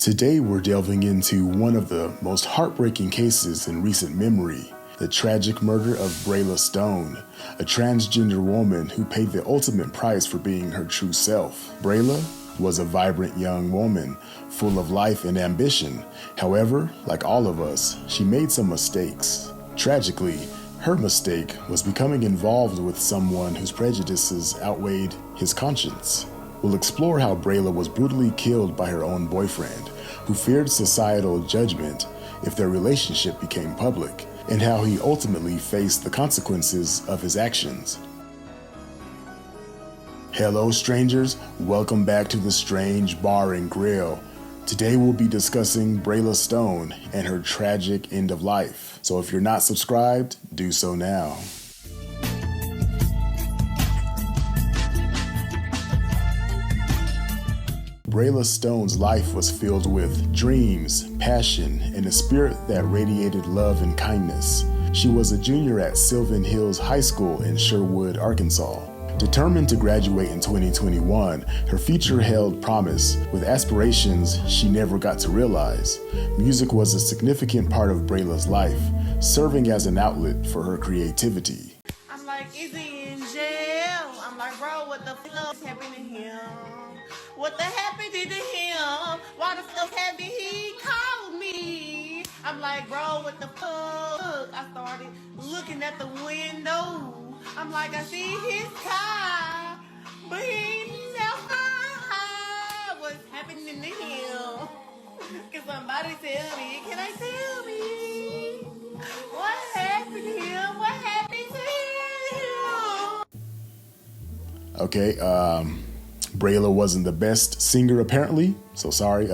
Today we're delving into one of the most heartbreaking cases in recent memory, the tragic murder of Brayla Stone, a transgender woman who paid the ultimate price for being her true self. Brayla was a vibrant young woman, full of life and ambition. However, like all of us, she made some mistakes. Tragically, her mistake was becoming involved with someone whose prejudices outweighed his conscience. We'll explore how Brayla was brutally killed by her own boyfriend, who feared societal judgment if their relationship became public, and how he ultimately faced the consequences of his actions. Hello strangers, welcome back to the Strange Bar and Grill. Today we'll be discussing Brayla Stone and her tragic end of life. So if you're not subscribed, do so now. Brayla Stone's life was filled with dreams, passion, and a spirit that radiated love and kindness. She was a junior at Sylvan Hills High School in Sherwood, Arkansas. Determined to graduate in 2021, her future held promise, with aspirations she never got to realize. Music was a significant part of Brayla's life, serving as an outlet for her creativity. I'm like, is he in jail? I'm like, bro, what the fuck happened to him? What the happened to him? Why the fuck haven't he called me? I'm like, bro, what the fuck? I started looking at the window. I'm like, I see his car, but he never what's happening to him. Can somebody tell me? Can I tell me? What happened to him? What happened to him? Okay, Brayla wasn't the best singer apparently, so sorry,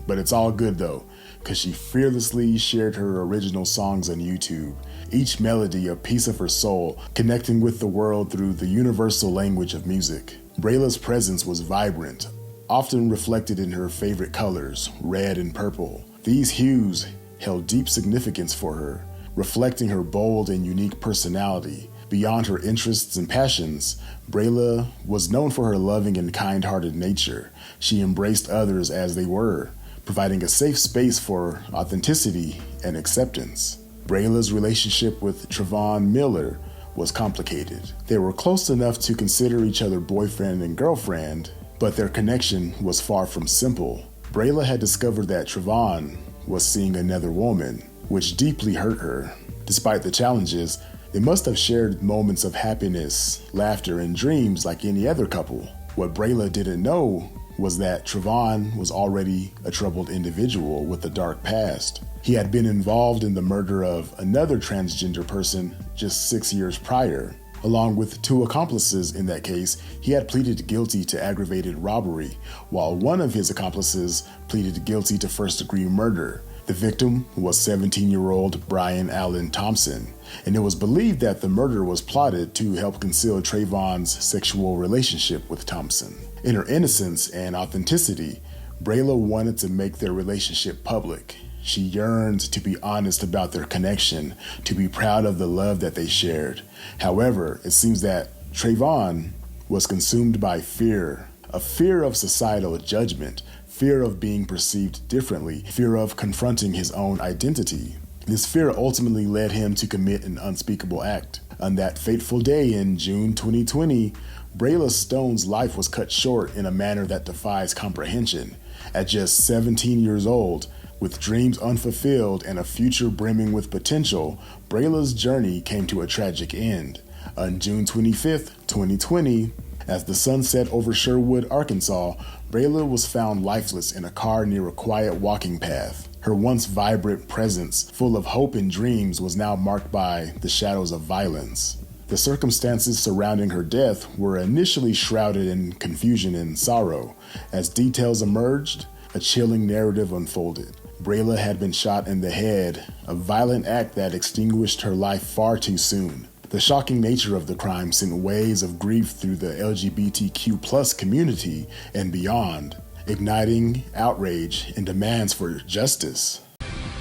but it's all good though, because she fearlessly shared her original songs on YouTube, each melody a piece of her soul, connecting with the world through the universal language of music. Brayla's presence was vibrant, often reflected in her favorite colors, red and purple. These hues held deep significance for her, reflecting her bold and unique personality. Beyond her interests and passions, Brayla was known for her loving and kind-hearted nature. She embraced others as they were, providing a safe space for authenticity and acceptance. Brayla's relationship with Trevon Miller was complicated. They were close enough to consider each other boyfriend and girlfriend, but their connection was far from simple. Brayla had discovered that Trevon was seeing another woman, which deeply hurt her. Despite the challenges, they must have shared moments of happiness, laughter, and dreams like any other couple. What Brayla didn't know was that Trevon was already a troubled individual with a dark past. He had been involved in the murder of another transgender person just 6 years prior. Along with two accomplices in that case, he had pleaded guilty to aggravated robbery, while one of his accomplices pleaded guilty to first-degree murder. The victim was 17-year-old Brian Allen Thompson, and it was believed that the murder was plotted to help conceal Trayvon's sexual relationship with Thompson. In her innocence and authenticity, Brayla wanted to make their relationship public. She yearned to be honest about their connection, to be proud of the love that they shared. However, it seems that Trayvon was consumed by fear, a fear of societal judgment, fear of being perceived differently, fear of confronting his own identity. This fear ultimately led him to commit an unspeakable act. On that fateful day in June 2020, Brayla Stone's life was cut short in a manner that defies comprehension. At just 17 years old, with dreams unfulfilled and a future brimming with potential, Brayla's journey came to a tragic end. On June 25th, 2020, as the sun set over Sherwood, Arkansas, Brayla was found lifeless in a car near a quiet walking path. Her once vibrant presence, full of hope and dreams, was now marked by the shadows of violence. The circumstances surrounding her death were initially shrouded in confusion and sorrow. As details emerged, a chilling narrative unfolded. Brayla had been shot in the head, a violent act that extinguished her life far too soon. The shocking nature of the crime sent waves of grief through the LGBTQ+ community and beyond, igniting outrage and demands for justice.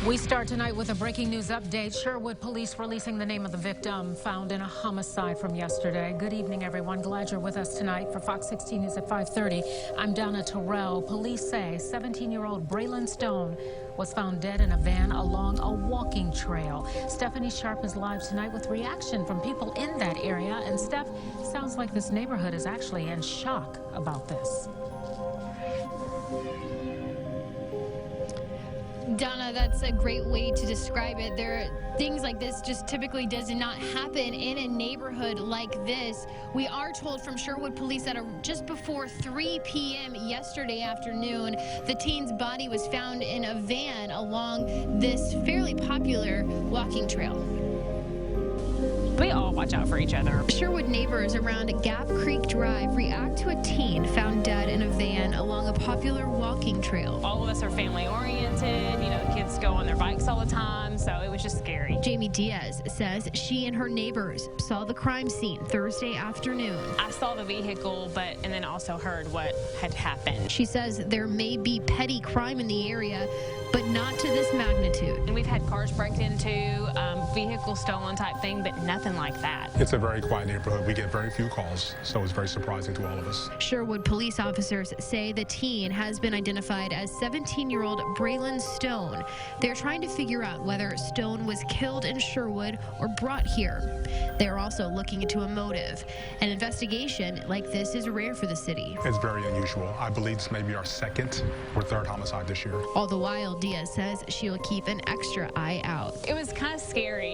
We start tonight with a breaking news update. Sherwood police releasing the name of the victim found in a homicide from yesterday. Good evening, everyone. Glad you're with us tonight for Fox 16 News at 5:30. I'm Donna Terrell. Police say 17-year-old Braa Stone was found dead in a van along a walking trail. Stephanie Sharp is live tonight with reaction from people in that area. And Steph, sounds like this neighborhood is actually in shock about this. Donna, that's a great way to describe it. Things like this just typically does not happen in a neighborhood like this. We are told from Sherwood police that just before 3 p.m. yesterday afternoon, the teen's body was found in a van along this fairly popular walking trail. We all watch out for each other. Sherwood neighbors around Gap Creek Drive react to a teen found dead in a van along a popular walking trail. All of us are family oriented. You know, the kids go on their bikes all the time, so it was just scary. Jamie Diaz says she and her neighbors saw the crime scene Thursday afternoon. I saw the vehicle, and then also heard what had happened. She says there may be petty crime in the area, but not to this magnitude. And we've had cars break into, vehicles stolen type thing, but nothing like that. It's a very quiet neighborhood. We get very few calls, so it's very surprising to all of us. Sherwood police officers say the teen has been identified as 17-year-old Brayla Stone. They're trying to figure out whether Stone was killed in Sherwood or brought here. They're also looking into a motive. An investigation like this is rare for the city. It's very unusual. I believe this may be our second or third homicide this year. All the while, Diaz says she'll keep an extra eye out. It was kind of scary.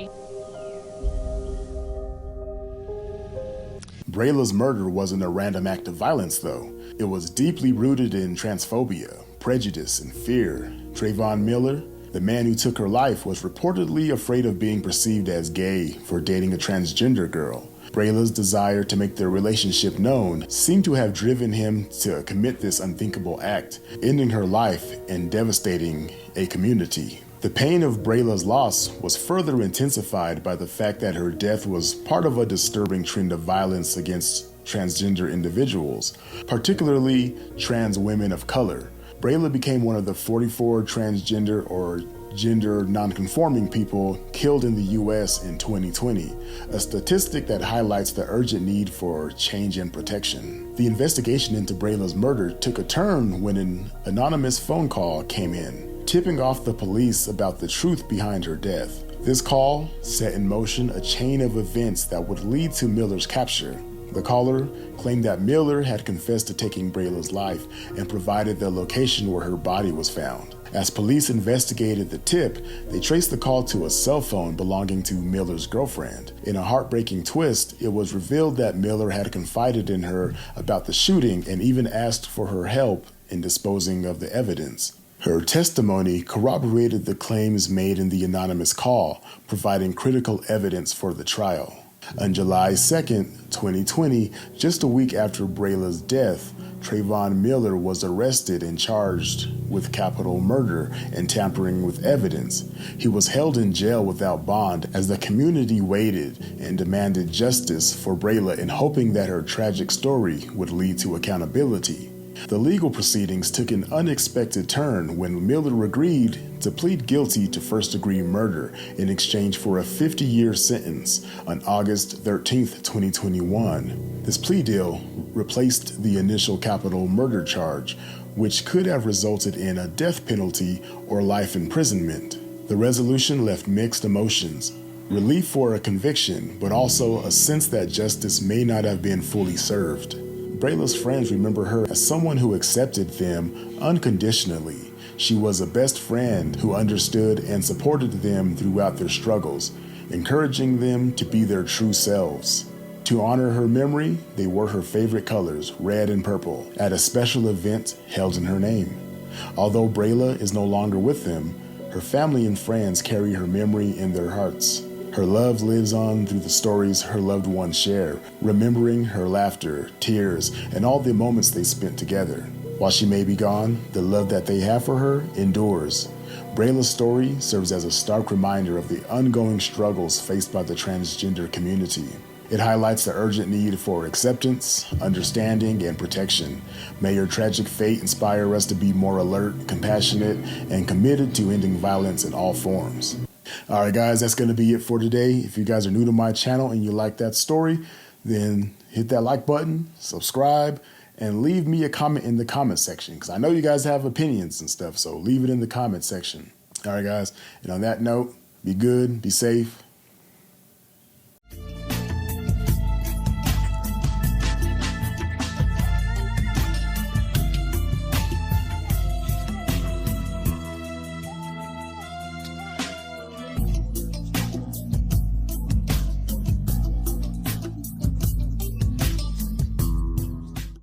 Brayla's murder wasn't a random act of violence, though. It was deeply rooted in transphobia, prejudice, and fear. Trayvon Miller, the man who took her life, was reportedly afraid of being perceived as gay for dating a transgender girl. Brayla's desire to make their relationship known seemed to have driven him to commit this unthinkable act, ending her life and devastating a community. The pain of Brayla's loss was further intensified by the fact that her death was part of a disturbing trend of violence against transgender individuals, particularly trans women of color. Brayla became one of the 44 transgender or gender nonconforming people killed in the U.S. in 2020, a statistic that highlights the urgent need for change and protection. The investigation into Brayla's murder took a turn when an anonymous phone call came in, tipping off the police about the truth behind her death. This call set in motion a chain of events that would lead to Miller's capture. The caller claimed that Miller had confessed to taking Brayla's life and provided the location where her body was found. As police investigated the tip, they traced the call to a cell phone belonging to Miller's girlfriend. In a heartbreaking twist, it was revealed that Miller had confided in her about the shooting and even asked for her help in disposing of the evidence. Her testimony corroborated the claims made in the anonymous call, providing critical evidence for the trial. On July 2nd, 2020, just a week after Brayla's death, Trayvon Miller was arrested and charged with capital murder and tampering with evidence. He was held in jail without bond as the community waited and demanded justice for Brayla in hoping that her tragic story would lead to accountability. The legal proceedings took an unexpected turn when Miller agreed to plead guilty to first-degree murder in exchange for a 50-year sentence on August 13, 2021. This plea deal replaced the initial capital murder charge, which could have resulted in a death penalty or life imprisonment. The resolution left mixed emotions. Relief for a conviction, but also a sense that justice may not have been fully served. Brayla's friends remember her as someone who accepted them unconditionally. She was a best friend who understood and supported them throughout their struggles, encouraging them to be their true selves. To honor her memory, they wore her favorite colors, red and purple, at a special event held in her name. Although Brayla is no longer with them, her family and friends carry her memory in their hearts. Her love lives on through the stories her loved ones share, remembering her laughter, tears, and all the moments they spent together. While she may be gone, the love that they have for her endures. Brayla's story serves as a stark reminder of the ongoing struggles faced by the transgender community. It highlights the urgent need for acceptance, understanding, and protection. May your tragic fate inspire us to be more alert, compassionate, and committed to ending violence in all forms. All right, guys, that's going to be it for today. If you guys are new to my channel and you like that story, then hit that like button, subscribe, and leave me a comment in the comment section, because I know you guys have opinions and stuff, so leave it in the comment section. All right, guys, and on that note, be good, be safe,